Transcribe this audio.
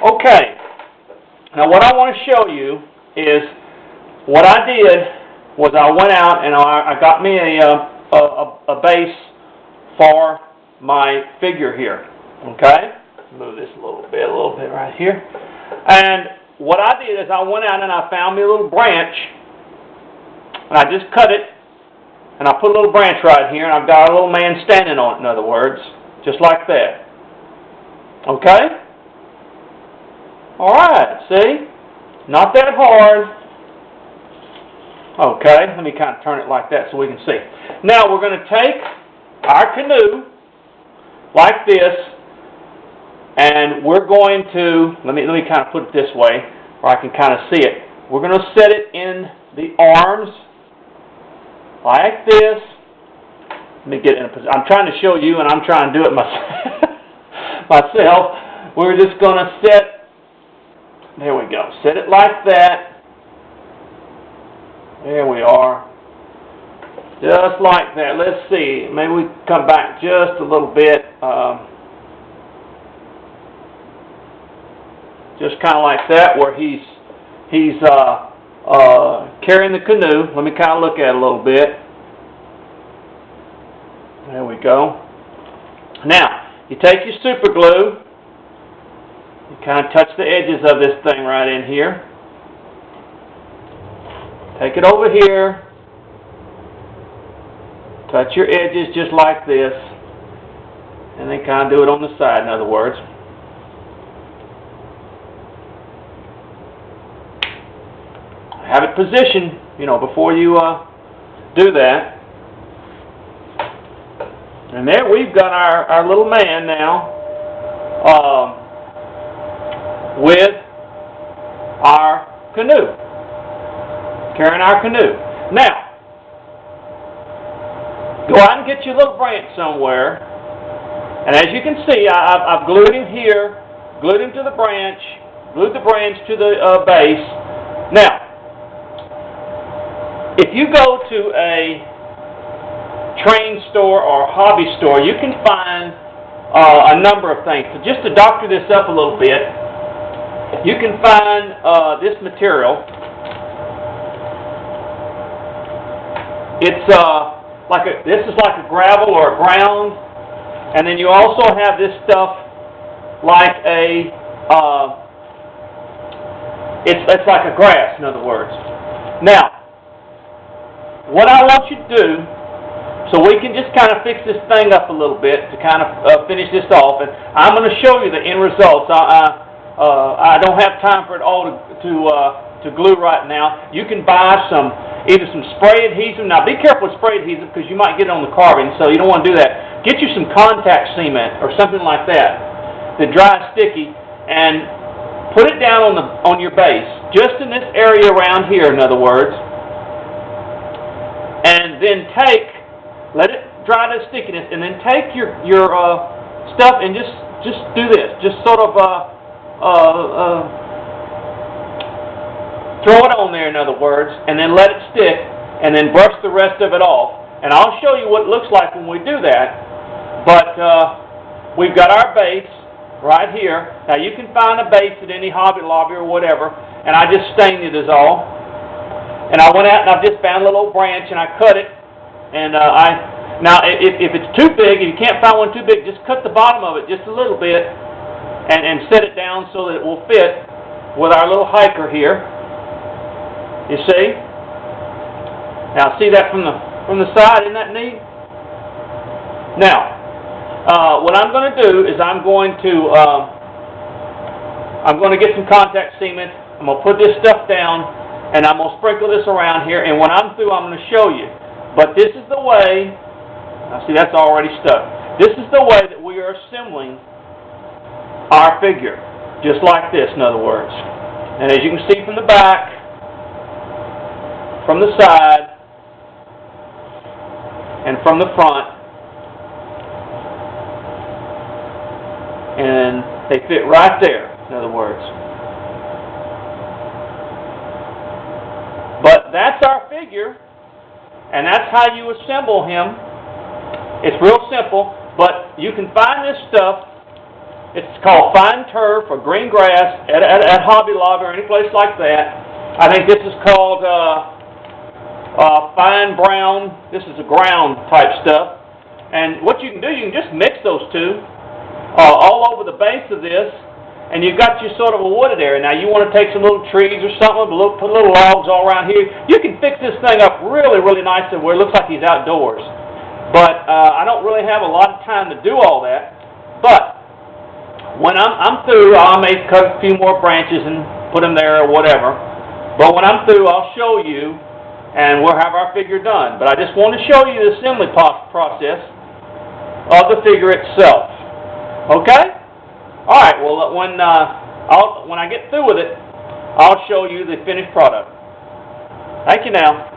Okay, now what I want to show you is what I did was I went out and I got me a base for my figure here. Okay, move this a little bit right here. And what I did is I went out and I found me a little branch, and I just cut it, and I put a little branch right here, and I've got a little man standing on it, in other words, just like that. Okay? Alright, see? Not that hard. Okay, let me kind of turn it like that so we can see. Now we're going to take our canoe like this, and we're going to, let me kind of put it this way where I can kind of see it. We're going to set it in the arms like this. Let me get in a position. I'm trying to show you and I'm trying to do it myself. We're just going to set, there we go, set it like that. There we are. Just like that. Let's see. Maybe we come back just a little bit. Just kind of like that, where he's carrying the canoe. Let me kind of look at it a little bit. There we go. Now, you take your super glue. You kind of touch the edges of this thing right in here. Take it over here. Touch your edges just like this. And then kind of do it on the side, in other words. Have it positioned, before you do that. And there we've got our little man now with our canoe. Carrying our canoe. Now, go out and get your little branch somewhere. And as you can see, I've glued him here, glued him to the branch, glued the branch to the base. Now, if you go to a train store or hobby store, you can find a number of things. So just to doctor this up a little bit, you can find this material. It's this is like a gravel or a ground, and then you also have this stuff like it's like a grass, in other words. Now, what I want you to do, so we can just kind of fix this thing up a little bit to kind of finish this off, and I'm going to show you the end results. I don't have time for it all to glue right now. You can buy either some spray adhesive. Now be careful with spray adhesive because you might get it on the carving, so you don't want to do that. Get you some contact cement or something like that dries sticky, and put it down on your base, just in this area around here, in other words. And then let it dry to stickiness, and then take your stuff and just do this. Just sort of throw it on there, in other words, and then let it stick, and then brush the rest of it off. And I'll show you what it looks like when we do that. But we've got our base right here. Now you can find a base at any Hobby Lobby or whatever, and I just stained it is all. And I went out and I've just found a little branch and I cut it. And now if it's too big, if you can't find one too big, just cut the bottom of it just a little bit and set it down so that it will fit with our little hiker here. You see? Now see that from the side, isn't that neat? Now, what I'm going to do is I'm going to get some contact cement. I'm going to put this stuff down, and I'm going to sprinkle this around here, and when I'm through, I'm going to show you. But this is the way, now see that's already stuck. This is the way that we are assembling our figure, just like this, in other words. And as you can see from the back, from the side, and from the front, and they fit right there, in other words. But that's our figure, and that's how you assemble him. It's real simple, but you can find this stuff It's called fine turf or green grass at Hobby Lobby or any place like that. I think this is called fine brown. This is a ground type stuff. And what you can do, you can just mix those two all over the base of this, and you've got your sort of a wooded area. Now you want to take some little trees or something, put little logs all around here. You can fix this thing up really, really nicely where it looks like he's outdoors. But I don't really have a lot of time to do all that. But when I'm through, I may cut a few more branches and put them there or whatever. But when I'm through, I'll show you, and we'll have our figure done. But I just want to show you the assembly process of the figure itself. Okay? All right. Well, when I get through with it, I'll show you the finished product. Thank you now.